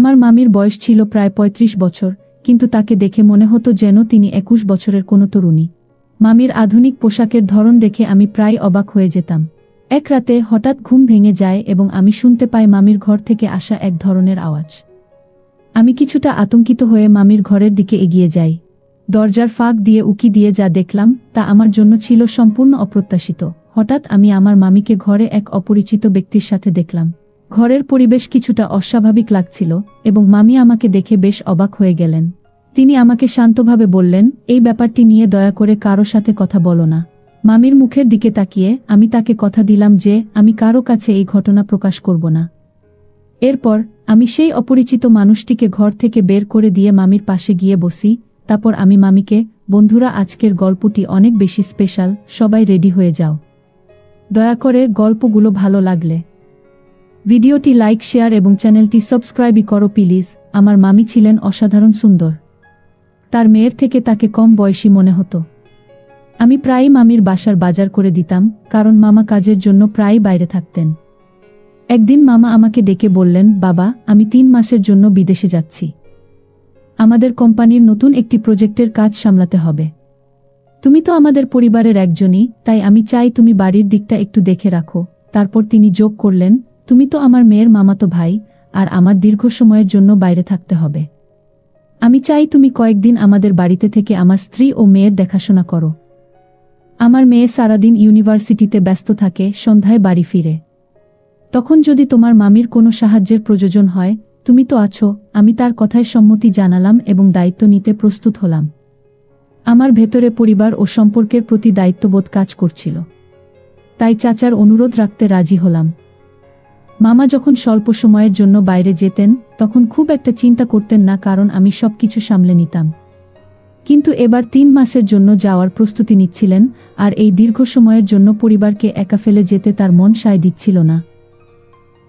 আমার মামির বয়স ছিল প্রায় ৩৫ বছর, কিন্তু তাকে দেখে মনে হতো যেন তিনি ২১ বছরের কোনো তরুণী। মামির আধুনিক পোশাকের ধরন দেখে আমি প্রায় অবাক হয়ে যেতাম। এক রাতে হঠাৎ ঘুম ভেঙে যায় এবং আমি শুনতে পাই মামির ঘর থেকে আসা এক ধরনের আওয়াজ। আমি কিছুটা আতঙ্কিত হয়ে মামির ঘরের দিকে এগিয়ে যাই। দরজার ফাঁক দিয়ে উকি দিয়ে যা দেখলাম তা আমার জন্য ছিল সম্পূর্ণ অপ্রত্যাশিত। হঠাৎ আমি আমার মামিকে ঘরে এক অপরিচিত ব্যক্তির সাথে দেখলাম। ঘরের পরিবেশ কিছুটা অস্বাভাবিক লাগছিল এবং মামি আমাকে দেখে বেশ অবাক হয়ে গেলেন। তিনি আমাকে শান্তভাবে বললেন, এই ব্যাপারটি নিয়ে দয়া করে কারো সাথে কথা বলো না। মামির মুখের দিকে তাকিয়ে আমি তাকে কথা দিলাম যে আমি কারো কাছে এই ঘটনা প্রকাশ করব না। এরপর আমি সেই অপরিচিত মানুষটিকে ঘর থেকে বের করে দিয়ে মামির পাশে গিয়ে বসি। তারপর আমি মামিকে, বন্ধুরা, আজকের গল্পটি অনেক বেশি স্পেশাল, সবাই রেডি হয়ে যাও। দয়া করে গল্পগুলো ভালো লাগলে ভিডিওটি লাইক, শেয়ার এবং চ্যানেলটি সাবস্ক্রাইব করো প্লিজ। আমার মামি ছিলেন অসাধারণ সুন্দর। তার মেয়ের থেকে তাকে কম বয়সী মনে হতো। আমি প্রায়ই মামির বাসার বাজার করে দিতাম, কারণ মামা কাজের জন্য প্রায়ই বাইরে থাকতেন। একদিন মামা আমাকে ডেকে বললেন, বাবা, আমি ৩ মাসের জন্য বিদেশে যাচ্ছি। আমাদের কোম্পানির নতুন একটি প্রজেক্টের কাজ সামলাতে হবে। তুমি তো আমাদের পরিবারের একজনই, তাই আমি চাই তুমি বাড়ির দিকটা একটু দেখে রাখো। তারপর তিনি যোগ করলেন, তুমি তো আমার মেয়ের মামাতো ভাই, আর আমার দীর্ঘ সময়ের জন্য বাইরে থাকতে হবে। আমি চাই তুমি কয়েকদিন আমাদের বাড়িতে থেকে আমার স্ত্রী ও মেয়ের দেখাশোনা করো। আমার মেয়ে সারাদিন ইউনিভার্সিটিতে ব্যস্ত থাকে, সন্ধ্যায় বাড়ি ফিরে। তখন যদি তোমার মামির কোনো সাহায্যের প্রয়োজন হয়, তুমি তো আছো। আমি তার কথায় সম্মতি জানালাম এবং দায়িত্ব নিতে প্রস্তুত হলাম। আমার ভেতরে পরিবার ও সম্পর্কের প্রতি দায়িত্ববোধ কাজ করছিল, তাই চাচার অনুরোধ রাখতে রাজি হলাম। মামা যখন স্বল্প সময়ের জন্য বাইরে যেতেন তখন খুব একটা চিন্তা করতেন না, কারণ আমি সবকিছু সামলে নিতাম। কিন্তু এবার ৩ মাসের জন্য যাওয়ার প্রস্তুতি নিচ্ছিলেন, আর এই দীর্ঘ সময়ের জন্য পরিবারকে একা ফেলে যেতে তার মন সায় দিচ্ছিল না।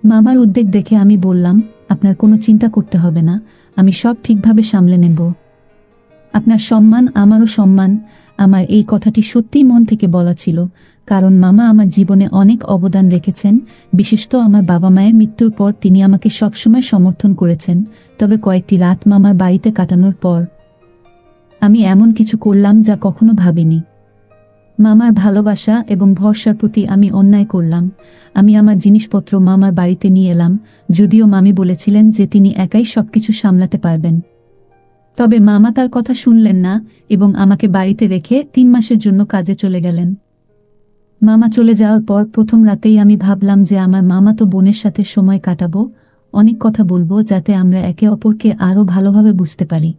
মামার উদ্বেগ দেখে আমি বললাম, আপনার কোনো চিন্তা করতে হবে না, আমি সব ঠিকভাবে সামলে নেব। আপনার সম্মান আমারও সম্মান। আমার এই কথাটি সত্যিই মন থেকে বলা ছিল, কারণ মামা আমার জীবনে অনেক অবদান রেখেছেন। বিশেষত আমার বাবা মায়ের মৃত্যুর পর তিনি আমাকে সবসময় সমর্থন করেছেন। তবে কয়েকটি রাত মামার বাড়িতে কাটানোর পর আমি এমন কিছু করলাম যা কখনো ভাবিনি। মামার ভালোবাসা এবং ভরসার প্রতি আমি অন্যায় করলাম। আমি আমার জিনিসপত্র মামার বাড়িতে নিয়ে এলাম, যদিও মামি বলেছিলেন যে তিনি একাই সবকিছু সামলাতে পারবেন। তবে মামা তার কথা শুনলেন না এবং আমাকে বাড়িতে রেখে ৩ মাসের জন্য কাজে চলে গেলেন। মামা চলে যাওয়ার পর প্রথম রাতেই আমি ভাবলাম যে আমার মামাতো বোনের সাথে সময় কাটাবো, অনেক কথা বলবো, যাতে আমরা একে অপরকে আরও ভালোভাবে বুঝতে পারি।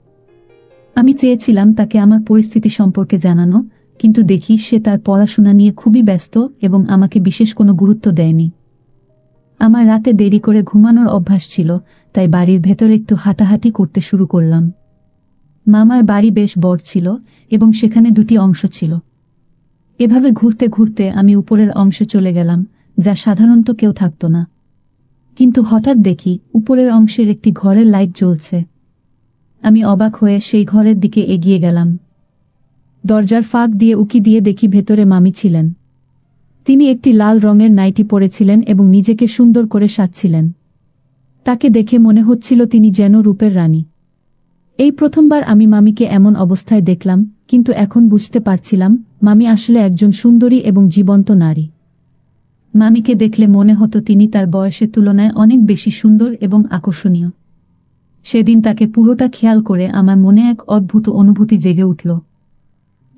আমি চেয়েছিলাম তাকে আমার পরিস্থিতি সম্পর্কে জানানো, কিন্তু দেখি সে তার পড়াশোনা নিয়ে খুবই ব্যস্ত এবং আমাকে বিশেষ কোনো গুরুত্ব দেয়নি। আমার রাতে দেরি করে ঘুমানোর অভ্যাস ছিল, তাই বাড়ির ভেতর একটু হাঁটাহাঁটি করতে শুরু করলাম। মামার বাড়ি বেশ বড় ছিল এবং সেখানে 2টি অংশ ছিল। এভাবে ঘুরতে ঘুরতে আমি উপরের অংশে চলে গেলাম, যা সাধারণত কেউ থাকত না। কিন্তু হঠাৎ দেখি উপরের অংশের একটি ঘরের লাইট জ্বলছে। আমি অবাক হয়ে সেই ঘরের দিকে এগিয়ে গেলাম। দরজার ফাঁক দিয়ে উকি দিয়ে দেখি ভেতরে মামি ছিলেন। তিনি একটি লাল রঙের নাইটি পরেছিলেন এবং নিজেকে সুন্দর করে সাজছিলেন। তাকে দেখে মনে হচ্ছিল তিনি যেন রূপের রানী। এই প্রথমবার আমি মামিকে এমন অবস্থায় দেখলাম, কিন্তু এখন বুঝতে পারছিলাম মামি আসলে একজন সুন্দরী এবং জীবন্ত নারী। মামিকে দেখলে মনে হতো তিনি তার বয়সের তুলনায় অনেক বেশি সুন্দর এবং আকর্ষণীয়। সেদিন তাকে পুরোটা খেয়াল করে আমার মনে এক অদ্ভুত অনুভূতি জেগে উঠল।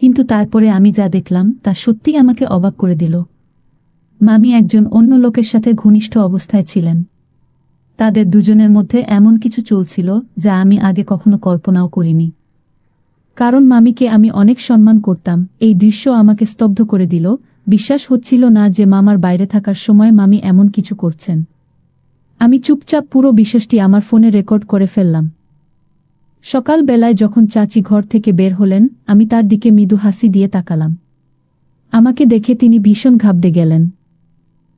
কিন্তু তারপরে আমি যা দেখলাম তা সত্যিই আমাকে অবাক করে দিল। মামি একজন অন্য লোকের সাথে ঘনিষ্ঠ অবস্থায় ছিলেন। তাদের দুজনের মধ্যে এমন কিছু চলছিল যা আমি আগে কখনো কল্পনাও করিনি। কারণ মামিকে আমি অনেক সম্মান করতাম, এই দৃশ্য আমাকে স্তব্ধ করে দিল। বিশ্বাস হচ্ছিল না যে মামার বাইরে থাকার সময় মামি এমন কিছু করছেন। আমি চুপচাপ পুরো বিষয়টি আমার ফোনে রেকর্ড করে ফেললাম। সকাল বেলায় যখন চাচি ঘর থেকে বের হলেন, আমি তার দিকে মৃদু হাসি দিয়ে তাকালাম। আমাকে দেখে তিনি ভীষণ ঘাবড়ে গেলেন।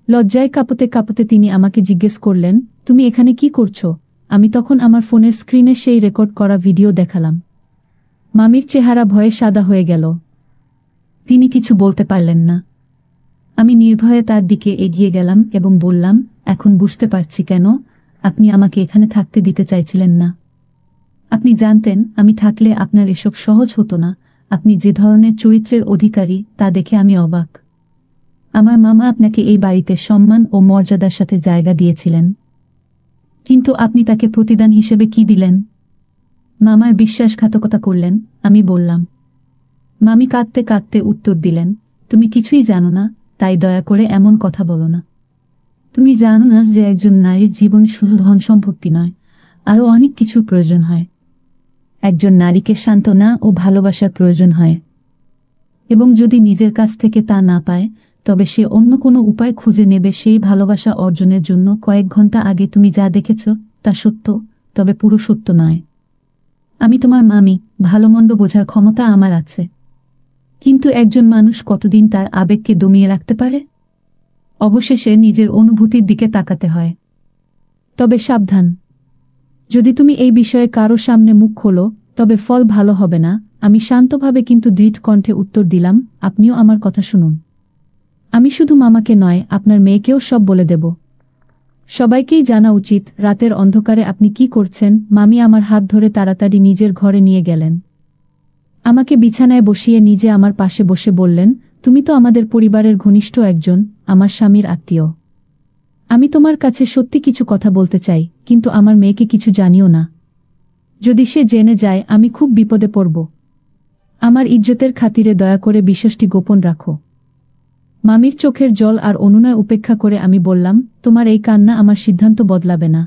লজ্জায় কাঁপতে কাঁপতে তিনি আমাকে জিজ্ঞেস করলেন, তুমি এখানে কি করছো? আমি তখন আমার ফোনের স্ক্রিনে সেই রেকর্ড করা ভিডিও দেখালাম। মামির চেহারা ভয়ে সাদা হয়ে গেল। তিনি কিছু বলতে পারলেন না। আমি নির্ভয়ে তার দিকে এগিয়ে গেলাম এবং বললাম, এখন বুঝতে পারছি কেন আপনি আমাকে এখানে থাকতে দিতে চাইছিলেন না। আপনি জানতেন আমি থাকলে আপনার এসব সহজ হতো না। আপনি যে ধরনের চরিত্রের অধিকারী তা দেখে আমি অবাক। আমার মামা আপনাকে এই বাড়িতে সম্মান ও মর্যাদার সাথে জায়গা দিয়েছিলেন, কিন্তু আপনি তাকে প্রতিদান হিসেবে কি দিলেন? মামার বিশ্বাসঘাতকতা করলেন, আমি বললাম। মামি কাঁদতে কাঁদতে উত্তর দিলেন, তুমি কিছুই জানো না, তাই দয়া করে এমন কথা বলো না। তুমি জানো না যে একজন নারীর জীবন শুধু ধন সম্পত্তি নয়, আরও অনেক কিছুর প্রয়োজন হয়। একজন নারীকে সান্ত্বনা ও ভালোবাসার প্রয়োজন হয়, এবং যদি নিজের কাছ থেকে তা না পায় তবে সে অন্য কোনো উপায় খুঁজে নেবে সেই ভালোবাসা অর্জনের জন্য। কয়েক ঘন্টা আগে তুমি যা দেখেছ তা সত্য, তবে পুরো সত্য নয়। আমি তোমার মামি, ভালোমন্দ বোঝার ক্ষমতা আমার আছে, কিন্তু একজন মানুষ কতদিন তার আবেগকে দমিয়ে রাখতে পারে? অবশেষে নিজের অনুভূতির দিকে তাকাতে হয়। তবে সাবধান, যদি তুমি এই বিষয়ে কারো সামনে মুখ খোলো তবে ফল ভালো হবে না। আমি শান্তভাবে কিন্তু দৃঢ় কণ্ঠে উত্তর দিলাম, আপনিও আমার কথা শুনুন। আমি শুধু মামাকে নয়, আপনার মেয়েকেও সব বলে দেব। সবাইকেই জানা উচিত রাতের অন্ধকারে আপনি কি করছেন। মামি আমার হাত ধরে তাড়াতাড়ি নিজের ঘরে নিয়ে গেলেন। আমাকে বিছানায় বসিয়ে নিজে আমার পাশে বসে বললেন, তুমি তো আমাদের পরিবারের ঘনিষ্ঠ একজন, আমার স্বামীর আত্মীয়। আমি তোমার কাছে সত্যি কিছু কথা বলতে চাই, কিন্তু আমার মেয়েকে কিছু জানিও না। যদি সে জেনে যায় আমি খুব বিপদে পড়ব। আমার ইজ্জতের খাতিরে দয়া করে বিষয়টি গোপন রাখো। মামির চোখের জল আর অনুনয় উপেক্ষা করে আমি বললাম, তোমার এই কান্না আমার সিদ্ধান্ত বদলাবে না।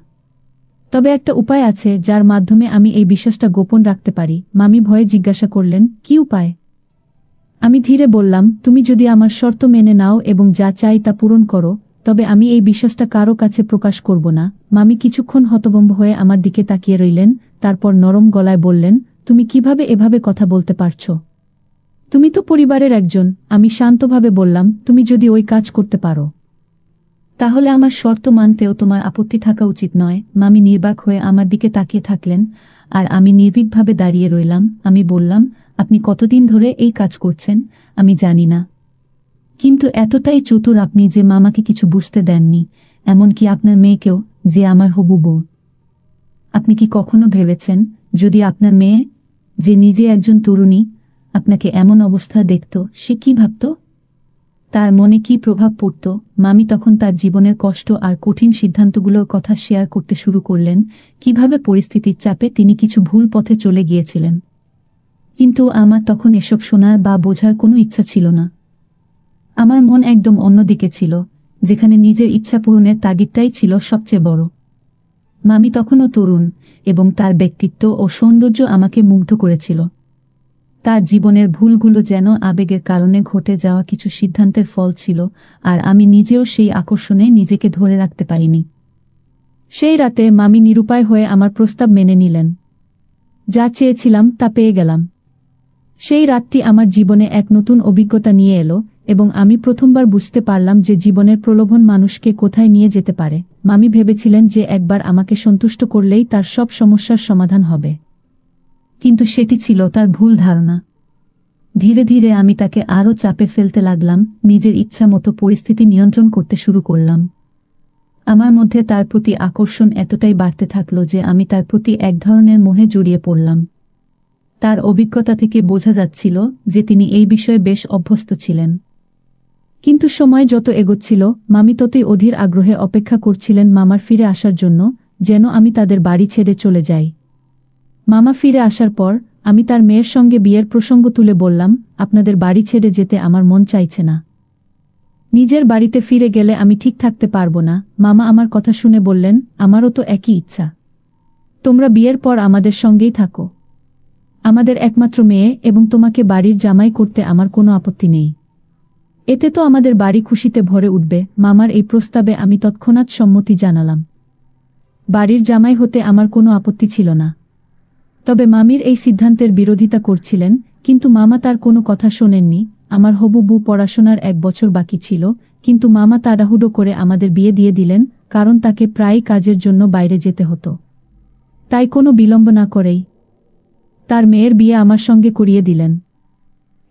তবে একটা উপায় আছে যার মাধ্যমে আমি এই বিষয়টা গোপন রাখতে পারি। মামি ভয়ে জিজ্ঞাসা করলেন, কি উপায়? আমি ধীরে বললাম, তুমি যদি আমার শর্ত মেনে নাও এবং যা চাই তা পূরণ করো, তবে আমি এই বিষয়টা কারো কাছে প্রকাশ করব না। মামি কিছুক্ষণ হতভম্ব হয়ে আমার দিকে তাকিয়ে রইলেন, তারপর নরম গলায় বললেন, তুমি কিভাবে এভাবে কথা বলতে পারছো? তুমি তো পরিবারের একজন। আমি শান্তভাবে বললাম, তুমি যদি ওই কাজ করতে পারো তাহলে আমার শর্ত মানতেও তোমার আপত্তি থাকা উচিত নয়। মামি নির্বাক হয়ে আমার দিকে তাকিয়ে থাকলেন, আর আমি নির্ভীকভাবে দাঁড়িয়ে রইলাম। আমি বললাম, আপনি কতদিন ধরে এই কাজ করছেন আমি জানি না, কিন্তু এতটাই চতুর আপনি যে মামাকে কিছু বুঝতে দেননি, এমনকি আপনার মেয়েকেও, যে আমার হবু বউ। আপনি কি কখনো ভেবেছেন, যদি আপনার মেয়ে, যে নিজে একজন তরুণী, আপনাকে এমন অবস্থা দেখত, সে কি ভাবত? তার মনে কি প্রভাব পড়ত? মামি তখন তার জীবনের কষ্ট আর কঠিন সিদ্ধান্তগুলোর কথা শেয়ার করতে শুরু করলেন, কিভাবে পরিস্থিতির চাপে তিনি কিছু ভুল পথে চলে গিয়েছিলেন। কিন্তু আমার তখন এসব শোনার বা বোঝার কোনো ইচ্ছা ছিল না। আমার মন একদম অন্যদিকে ছিল, যেখানে নিজের ইচ্ছা পূরণের তাগিদটাই ছিল সবচেয়ে বড়। মামি তখনও তরুণ, এবং তার ব্যক্তিত্ব ও সৌন্দর্য আমাকে মুগ্ধ করেছিল। তার জীবনের ভুলগুলো যেন আবেগের কারণে ঘটে যাওয়া কিছু সিদ্ধান্তের ফল ছিল, আর আমি নিজেও সেই আকর্ষণে নিজেকে ধরে রাখতে পারিনি। সেই রাতে মামি নিরুপায় হয়ে আমার প্রস্তাব মেনে নিলেন। যা চেয়েছিলাম তা পেয়ে গেলাম। সেই রাতটি আমার জীবনে এক নতুন অভিজ্ঞতা নিয়ে এলো, এবং আমি প্রথমবার বুঝতে পারলাম যে জীবনের প্রলোভন মানুষকে কোথায় নিয়ে যেতে পারে। মামি ভেবেছিলেন যে একবার আমাকে সন্তুষ্ট করলেই তার সব সমস্যার সমাধান হবে, কিন্তু সেটি ছিল তার ভুল ধারণা। ধীরে ধীরে আমি তাকে আরও চাপে ফেলতে লাগলাম, নিজের ইচ্ছা মতো পরিস্থিতি নিয়ন্ত্রণ করতে শুরু করলাম। আমার মধ্যে তার প্রতি আকর্ষণ এতটাই বাড়তে থাকল যে আমি তার প্রতি এক ধরনের মোহে জড়িয়ে পড়লাম। তার অভিজ্ঞতা থেকে বোঝা যাচ্ছিল যে তিনি এই বিষয়ে বেশ অভ্যস্ত ছিলেন। কিন্তু সময় যত এগোচ্ছিল, মামি ততই অধীর আগ্রহে অপেক্ষা করছিলেন মামার ফিরে আসার জন্য, যেন আমি তাদের বাড়ি ছেড়ে চলে যাই। মামা ফিরে আসার পর আমি তার মেয়ের সঙ্গে বিয়ের প্রসঙ্গ তুলে বললাম, আপনাদের বাড়ি ছেড়ে যেতে আমার মন চাইছে না। নিজের বাড়িতে ফিরে গেলে আমি ঠিক থাকতে পারবো না। মামা আমার কথা শুনে বললেন, আমারও তো একই ইচ্ছা। তোমরা বিয়ের পর আমাদের সঙ্গেই থাকো। আমাদের একমাত্র মেয়ে, এবং তোমাকে বাড়ির জামাই করতে আমার কোনো আপত্তি নেই। এতে তো আমাদের বাড়ি খুশিতে ভরে উঠবে। মামার এই প্রস্তাবে আমি তৎক্ষণাৎ সম্মতি জানালাম। বাড়ির জামাই হতে আমার কোনো আপত্তি ছিল না। তবে মামির এই সিদ্ধান্তের বিরোধিতা করছিলেন, কিন্তু মামা তার কোনো কথা শোনেননি। আমার হবু বউ পড়াশোনার 1 বছর বাকি ছিল, কিন্তু মামা তাড়াহুড়ো করে আমাদের বিয়ে দিয়ে দিলেন, কারণ তাকে প্রায়ই কাজের জন্য বাইরে যেতে হতো। তাই কোনো বিলম্ব না করেই তার মেয়ের বিয়ে আমার সঙ্গে করিয়ে দিলেন।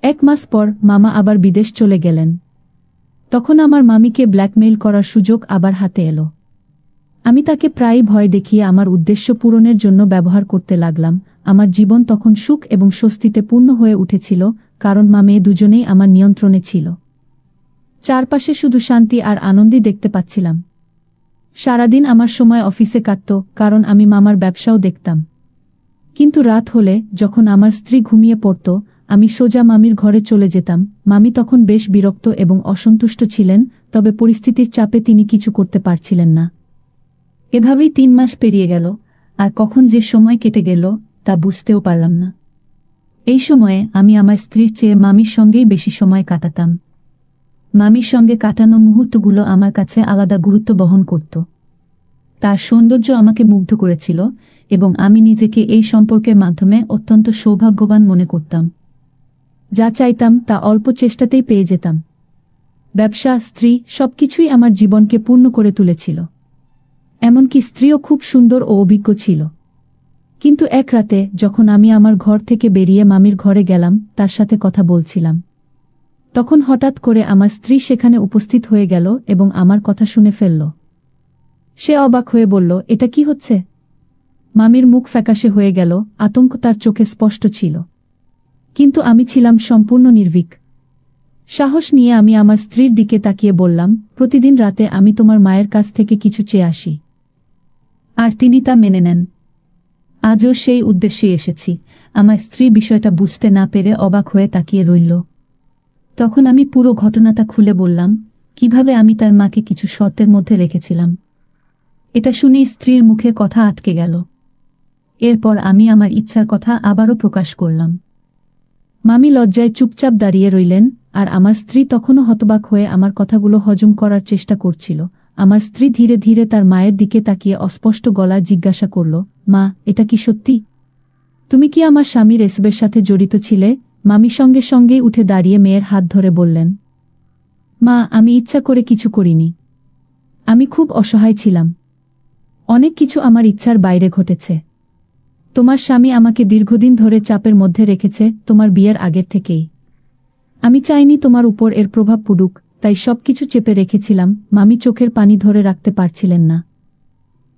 1 মাস পর মামা আবার বিদেশ চলে গেলেন। তখন আমার মামিকে ব্ল্যাকমেইল করার সুযোগ আবার হাতে এলো। আমি তাকে প্রায়ই ভয় দেখিয়ে আমার উদ্দেশ্য পূরণের জন্য ব্যবহার করতে লাগলাম। আমার জীবন তখন সুখ এবং স্বস্তিতে পূর্ণ হয়ে উঠেছিল, কারণ মা মেয়ে দুজনেই আমার নিয়ন্ত্রণে ছিল। চারপাশে শুধু শান্তি আর আনন্দই দেখতে পাচ্ছিলাম। সারাদিন আমার সময় অফিসে কাটত, কারণ আমি মামার ব্যবসাও দেখতাম। কিন্তু রাত হলে, যখন আমার স্ত্রী ঘুমিয়ে পড়ত, আমি সোজা মামির ঘরে চলে যেতাম। মামি তখন বেশ বিরক্ত এবং অসন্তুষ্ট ছিলেন, তবে পরিস্থিতির চাপে তিনি কিছু করতে পারছিলেন না। এভাবেই 3 মাস পেরিয়ে গেল, আর কখন যে সময় কেটে গেল তা বুঝতেও পারলাম না। এই সময়ে আমি আমার স্ত্রীর চেয়ে মামির সঙ্গেই বেশি সময় কাটাতাম। মামির সঙ্গে কাটানো মুহূর্তগুলো আমার কাছে আলাদা গুরুত্ব বহন করত। তার সৌন্দর্য আমাকে মুগ্ধ করেছিল, এবং আমি নিজেকে এই সম্পর্কের মাধ্যমে অত্যন্ত সৌভাগ্যবান মনে করতাম। যা চাইতাম তা অল্প চেষ্টাতেই পেয়ে যেতাম। ব্যবসা, স্ত্রী, সবকিছুই আমার জীবনকে পূর্ণ করে তুলেছিল। এমনকি স্ত্রীও খুব সুন্দর ও অভিজ্ঞ ছিল। কিন্তু এক রাতে, যখন আমি আমার ঘর থেকে বেরিয়ে মামির ঘরে গেলাম, তার সাথে কথা বলছিলাম, তখন হঠাৎ করে আমার স্ত্রী সেখানে উপস্থিত হয়ে গেল এবং আমার কথা শুনে ফেলল। সে অবাক হয়ে বলল, এটা কি হচ্ছে? মামির মুখ ফ্যাকাশে হয়ে গেল, আতঙ্ক তার চোখে স্পষ্ট ছিল। কিন্তু আমি ছিলাম সম্পূর্ণ নির্ভীক। সাহস নিয়ে আমি আমার স্ত্রীর দিকে তাকিয়ে বললাম, প্রতিদিন রাতে আমি তোমার মায়ের কাছ থেকে কিছু চেয়ে আসি, আর তিনি তা মেনে নেন। আজও সেই উদ্দেশ্যে এসেছি। আমার স্ত্রী বিষয়টা বুঝতে না পেরে অবাক হয়ে তাকিয়ে রইল। তখন আমি পুরো ঘটনাটা খুলে বললাম, কিভাবে আমি তার মাকে কিছু শর্তের মধ্যে রেখেছিলাম। এটা শুনে স্ত্রীর মুখে কথা আটকে গেল। এরপর আমি আমার ইচ্ছার কথা আবারও প্রকাশ করলাম। মামি লজ্জায় চুপচাপ দাঁড়িয়ে রইলেন, আর আমার স্ত্রী তখনও হতবাক হয়ে আমার কথাগুলো হজম করার চেষ্টা করছিল। আমার স্ত্রী ধীরে ধীরে তার মায়ের দিকে তাকিয়ে অস্পষ্ট গলায় জিজ্ঞাসা করল, মা, এটা কি সত্যি? তুমি কি আমার স্বামীর এসবের সাথে জড়িত ছিলে? মামি সঙ্গে সঙ্গেই উঠে দাঁড়িয়ে মেয়ের হাত ধরে বললেন, মা, আমি ইচ্ছা করে কিছু করিনি। আমি খুব অসহায় ছিলাম। অনেক কিছু আমার ইচ্ছার বাইরে ঘটেছে। তোমার স্বামী আমাকে দীর্ঘদিন ধরে চাপের মধ্যে রেখেছে, তোমার বিয়ের আগের থেকেই। আমি চাইনি তোমার উপর এর প্রভাব পড়ুক, তাই সবকিছু চেপে রেখেছিলাম। মামি চোখের পানি ধরে রাখতে পারছিলেন না।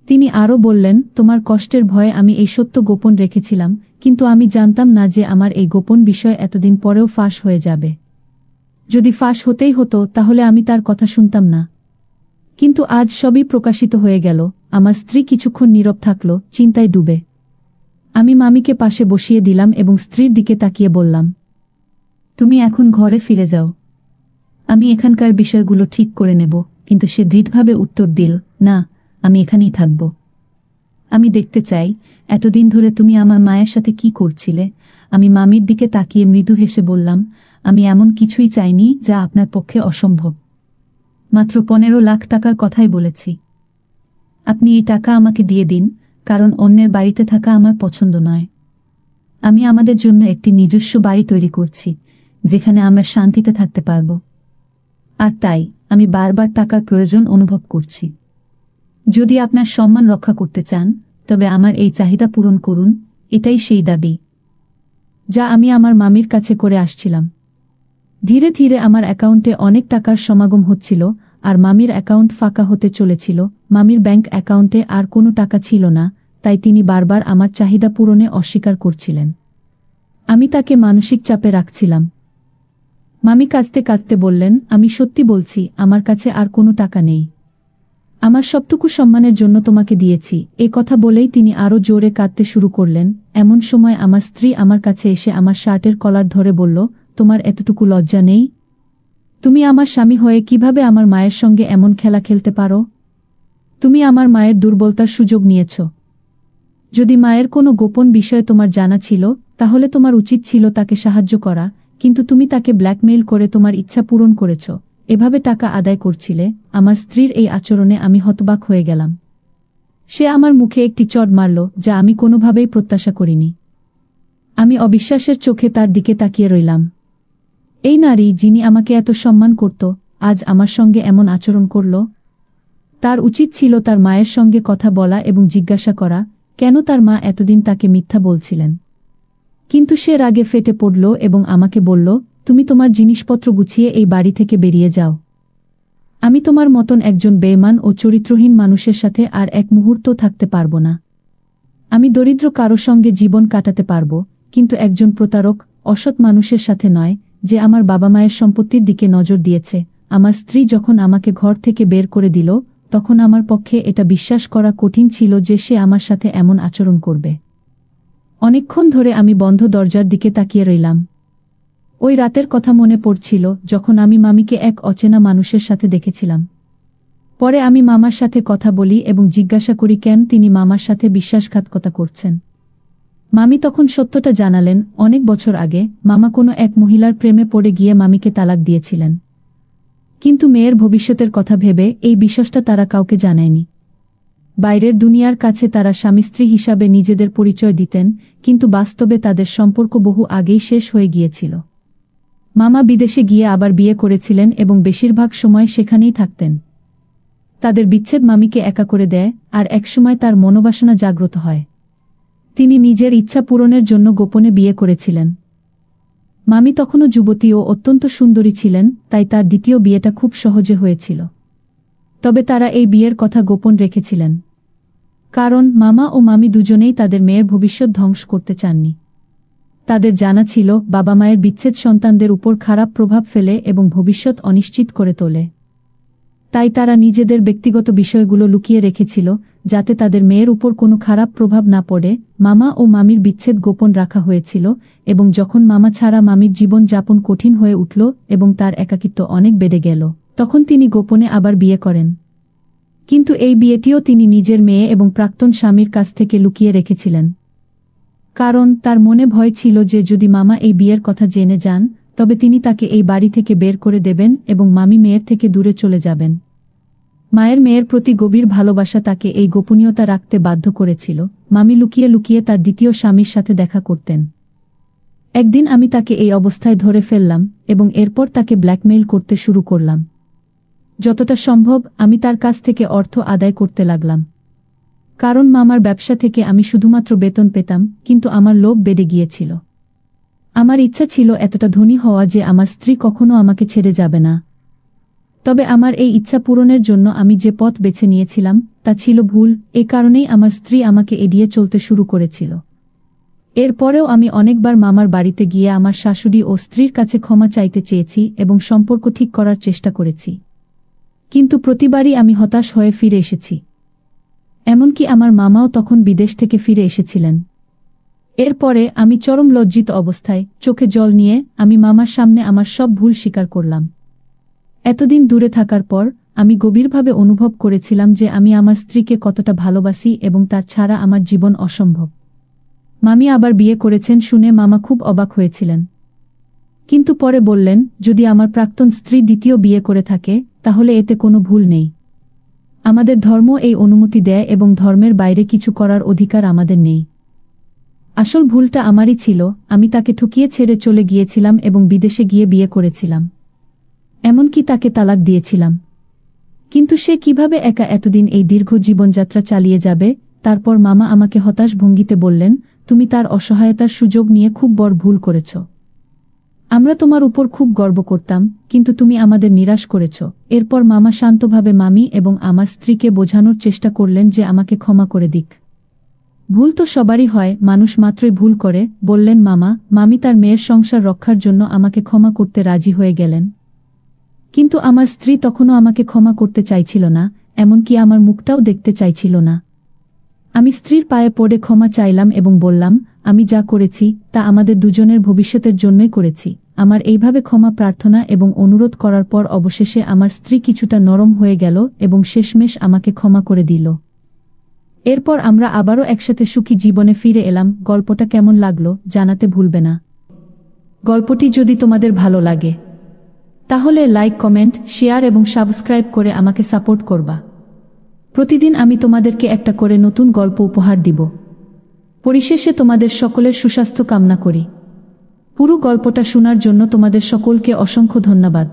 তিনি আরও বললেন, তোমার কষ্টের ভয়ে আমি এই সত্য গোপন রেখেছিলাম, কিন্তু আমি জানতাম না যে আমার এই গোপন বিষয় এতদিন পরেও ফাঁস হয়ে যাবে। যদি ফাঁস হতেই হতো, তাহলে আমি তার কথা শুনতাম না। কিন্তু আজ সবই প্রকাশিত হয়ে গেল। আমার স্ত্রী কিছুক্ষণ নীরব থাকল, চিন্তায় ডুবে। আমি মামিকে পাশে বসিয়ে দিলাম এবং স্ত্রীর দিকে তাকিয়ে বললাম, তুমি এখন ঘরে ফিরে যাও। আমি এখানকার বিষয়গুলো ঠিক করে নেব। কিন্তু সে দৃঢ়ভাবে উত্তর দিল, না, আমি এখানেই থাকব। আমি দেখতে চাই, এতদিন ধরে তুমি আমার মায়ের সাথে কি করছিলে। আমি মামির দিকে তাকিয়ে মৃদু হেসে বললাম, আমি এমন কিছুই চাইনি যা আপনার পক্ষে অসম্ভব। মাত্র 15 লাখ টাকার কথাই বলেছি। আপনি এই টাকা আমাকে দিয়ে দিন, কারণ অন্যের বাড়িতে থাকা আমার পছন্দ নয়। আমি আমাদের জন্য একটি নিজস্ব বাড়ি তৈরি করছি, যেখানে আমরা শান্তিতে থাকতে পারব। আর তাই আমি বারবার টাকার প্রয়োজন অনুভব করছি। যদি আপনার সম্মান রক্ষা করতে চান, তবে আমার এই চাহিদা পূরণ করুন। এটাই সেই দাবি যা আমি আমার মামির কাছে করে আসছিলাম। ধীরে ধীরে আমার অ্যাকাউন্টে অনেক টাকার সমাগম হচ্ছিল, আর মামির অ্যাকাউন্ট ফাঁকা হতে চলেছিল। মামির ব্যাংক অ্যাকাউন্টে আর কোনো টাকা ছিল না, তাই তিনি বারবার আমার চাহিদা পূরণে অস্বীকার করছিলেন। আমি তাকে মানসিক চাপে রাখছিলাম। মামি কাঁদতে কাঁদতে বললেন, আমি সত্যি বলছি, আমার কাছে আর কোনো টাকা নেই। আমার সবটুকু সম্মানের জন্য তোমাকে দিয়েছি। এ কথা বলেই তিনি আরও জোরে কাঁদতে শুরু করলেন। এমন সময় আমার স্ত্রী আমার কাছে এসে আমার শার্টের কলার ধরে বলল, তোমার এতটুকু লজ্জা নেই? তুমি আমার স্বামী হয়ে কিভাবে আমার মায়ের সঙ্গে এমন খেলা খেলতে পারো? তুমি আমার মায়ের দুর্বলতার সুযোগ নিয়েছ। যদি মায়ের কোনো গোপন বিষয় তোমার জানা ছিল, তাহলে তোমার উচিত ছিল তাকে সাহায্য করা, কিন্তু তুমি তাকে ব্ল্যাকমেইল করে তোমার ইচ্ছা পূরণ করেছ। এভাবে টাকা আদায় করছিলে। আমার স্ত্রীর এই আচরণে আমি হতবাক হয়ে গেলাম। সে আমার মুখে একটি চড় মারল, যা আমি কোনোভাবেই প্রত্যাশা করিনি। আমি অবিশ্বাসের চোখে তার দিকে তাকিয়ে রইলাম। এই নারী, যিনি আমাকে এত সম্মান করত, আজ আমার সঙ্গে এমন আচরণ করল। তার উচিত ছিল তার মায়ের সঙ্গে কথা বলা এবং জিজ্ঞাসা করা, কেন তার মা এতদিন তাকে মিথ্যা বলছিলেন। কিন্তু সে রাগে ফেটে পড়ল এবং আমাকে বলল, তুমি তোমার জিনিসপত্র গুছিয়ে এই বাড়ি থেকে বেরিয়ে যাও। আমি তোমার মতন একজন বেঈমান ও চরিত্রহীন মানুষের সাথে আর এক মুহূর্ত থাকতে পারব না। আমি দরিদ্র কারো সঙ্গে জীবন কাটাতে পারব, কিন্তু একজন প্রতারক, অসৎ মানুষের সাথে নয়, যে আমার বাবা মায়ের সম্পত্তির দিকে নজর দিয়েছে। আমার স্ত্রী যখন আমাকে ঘর থেকে বের করে দিল, তখন আমার পক্ষে এটা বিশ্বাস করা কঠিন ছিল যে সে আমার সাথে এমন আচরণ করবে। অনেকক্ষণ ধরে আমি বন্ধ দরজার দিকে তাকিয়ে রইলাম। ওই রাতের কথা মনে পড়ছিল যখন আমি মামিকে এক অচেনা মানুষের সাথে দেখেছিলাম। পরে আমি মামার সাথে কথা বলি এবং জিজ্ঞাসা করি কেন তিনি মামার সাথে বিশ্বাসঘাতকতা করছেন। মামি তখন সত্যটা জানালেন, অনেক বছর আগে মামা কোনো এক মহিলার প্রেমে পড়ে গিয়ে মামিকে তালাক দিয়েছিলেন। কিন্তু মেয়ের ভবিষ্যতের কথা ভেবে এই বিশ্বাসটা তারা কাউকে জানায়নি। বাইরের দুনিয়ার কাছে তারা স্বামী স্ত্রী হিসাবে নিজেদের পরিচয় দিতেন, কিন্তু বাস্তবে তাদের সম্পর্ক বহু আগেই শেষ হয়ে গিয়েছিল। মামা বিদেশে গিয়ে আবার বিয়ে করেছিলেন এবং বেশিরভাগ সময় সেখানেই থাকতেন। তাদের বিচ্ছেদ মামিকে একা করে দেয়, আর একসময় তার মনোবাসনা জাগ্রত হয়। তিনি নিজের ইচ্ছা পূরণের জন্য গোপনে বিয়ে করেছিলেন। মামি তখনও যুবতী ও অত্যন্ত সুন্দরী ছিলেন, তাই তার দ্বিতীয় বিয়েটা খুব সহজে হয়েছিল। তবে তারা এই বিয়ের কথা গোপন রেখেছিলেন, কারণ মামা ও মামি দুজনেই তাদের মেয়ের ভবিষ্যৎ ধ্বংস করতে চাননি। তাদের জানা ছিল বাবা মায়ের বিচ্ছেদ সন্তানদের উপর খারাপ প্রভাব ফেলে এবং ভবিষ্যৎ অনিশ্চিত করে তোলে। তাই তারা নিজেদের ব্যক্তিগত বিষয়গুলো লুকিয়ে রেখেছিল, যাতে তাদের মেয়ের উপর কোনো খারাপ প্রভাব না পড়ে। মামা ও মামির বিচ্ছেদ গোপন রাখা হয়েছিল, এবং যখন মামা ছাড়া মামির জীবন যাপন কঠিন হয়ে উঠল এবং তার একাকিত্ব অনেক বেড়ে গেল, তখন তিনি গোপনে আবার বিয়ে করেন। কিন্তু এই বিয়েটিও তিনি নিজের মেয়ে এবং প্রাক্তন স্বামীর কাছ থেকে লুকিয়ে রেখেছিলেন, কারণ তার মনে ভয় ছিল যে যদি মামা এই বিয়ের কথা জেনে যান, তবে তিনি তাকে এই বাড়ি থেকে বের করে দেবেন এবং মামি মেয়ের থেকে দূরে চলে যাবেন। মায়ের মেয়ের প্রতি গভীর ভালোবাসা তাকে এই গোপনীয়তা রাখতে বাধ্য করেছিল। মামি লুকিয়ে লুকিয়ে তার দ্বিতীয় স্বামীর সাথে দেখা করতেন। একদিন আমি তাকে এই অবস্থায় ধরে ফেললাম এবং এরপর তাকে ব্ল্যাকমেইল করতে শুরু করলাম। যতটা সম্ভব আমি তার কাছ থেকে অর্থ আদায় করতে লাগলাম, কারণ মামার ব্যবসা থেকে আমি শুধুমাত্র বেতন পেতাম, কিন্তু আমার লোভ বেড়ে গিয়েছিল। আমার ইচ্ছা ছিল এতটা ধনী হওয়া যে আমার স্ত্রী কখনো আমাকে ছেড়ে যাবে না। তবে আমার এই ইচ্ছা পূরণের জন্য আমি যে পথ বেছে নিয়েছিলাম তা ছিল ভুল। এ কারণেই আমার স্ত্রী আমাকে এড়িয়ে চলতে শুরু করেছিল। এরপরেও আমি অনেকবার মামার বাড়িতে গিয়ে আমার শাশুড়ি ও স্ত্রীর কাছে ক্ষমা চাইতে চেয়েছি এবং সম্পর্ক ঠিক করার চেষ্টা করেছি, কিন্তু প্রতিবারই আমি হতাশ হয়ে ফিরে এসেছি। এমনকি আমার মামাও তখন বিদেশ থেকে ফিরে এসেছিলেন। এরপরে আমি চরম লজ্জিত অবস্থায় চোখে জল নিয়ে আমি মামার সামনে আমার সব ভুল স্বীকার করলাম। এতদিন দূরে থাকার পর আমি গভীরভাবে অনুভব করেছিলাম যে আমি আমার স্ত্রীকে কতটা ভালোবাসি এবং তার ছাড়া আমার জীবন অসম্ভব। মামি আবার বিয়ে করেছেন শুনে মামা খুব অবাক হয়েছিলেন, কিন্তু পরে বললেন, যদি আমার প্রাক্তন স্ত্রী দ্বিতীয় বিয়ে করে থাকে তাহলে এতে কোনো ভুল নেই। আমাদের ধর্ম এই অনুমতি দেয় এবং ধর্মের বাইরে কিছু করার অধিকার আমাদের নেই। আসল ভুলটা আমারই ছিল, আমি তাকে ঠকিয়ে ছেড়ে চলে গিয়েছিলাম এবং বিদেশে গিয়ে বিয়ে করেছিলাম, এমনকি তাকে তালাক দিয়েছিলাম। কিন্তু সে কিভাবে একা এতদিন এই দীর্ঘ জীবনযাত্রা চালিয়ে যাবে? তারপর মামা আমাকে হতাশ ভঙ্গিতে বললেন, তুমি তার অসহায়তার সুযোগ নিয়ে খুব বড় ভুল করেছ। আমরা তোমার উপর খুব গর্ব করতাম, কিন্তু তুমি আমাদের নিরাশ করেছ। এরপর মামা শান্তভাবে মামি এবং আমার স্ত্রীকে বোঝানোর চেষ্টা করলেন যে আমাকে ক্ষমা করে দিক। ভুল তো সবারই হয়, মানুষ মাত্রই ভুল করে, বললেন মামা। মামি তার মেয়ের সংসার রক্ষার জন্য আমাকে ক্ষমা করতে রাজি হয়ে গেলেন, কিন্তু আমার স্ত্রী তখনও আমাকে ক্ষমা করতে চাইছিল না, এমনকি আমার মুখটাও দেখতে চাইছিল না। আমি স্ত্রীর পায়ে পড়ে ক্ষমা চাইলাম এবং বললাম, আমি যা করেছি তা আমাদের দুজনের ভবিষ্যতের জন্যই করেছি। আমার এইভাবে ক্ষমা প্রার্থনা এবং অনুরোধ করার পর অবশেষে আমার স্ত্রী কিছুটা নরম হয়ে গেল এবং শেষমেশ আমাকে ক্ষমা করে দিল। এরপর আমরা আবারও একসাথে সুখী জীবনে ফিরে এলাম। গল্পটা কেমন লাগলো জানাতে ভুলবে না। গল্পটি যদি তোমাদের ভালো লাগে তাহলে লাইক, কমেন্ট, শেয়ার এবং সাবস্ক্রাইব করে আমাকে সাপোর্ট করবা। প্রতিদিন আমি তোমাদেরকে একটা করে নতুন গল্প উপহার দিব। পরিশেষে তোমাদের সকলের সুস্বাস্থ্য কামনা করি। পুরো গল্পটা শোনার জন্য তোমাদের সকলকে অসংখ্য ধন্যবাদ।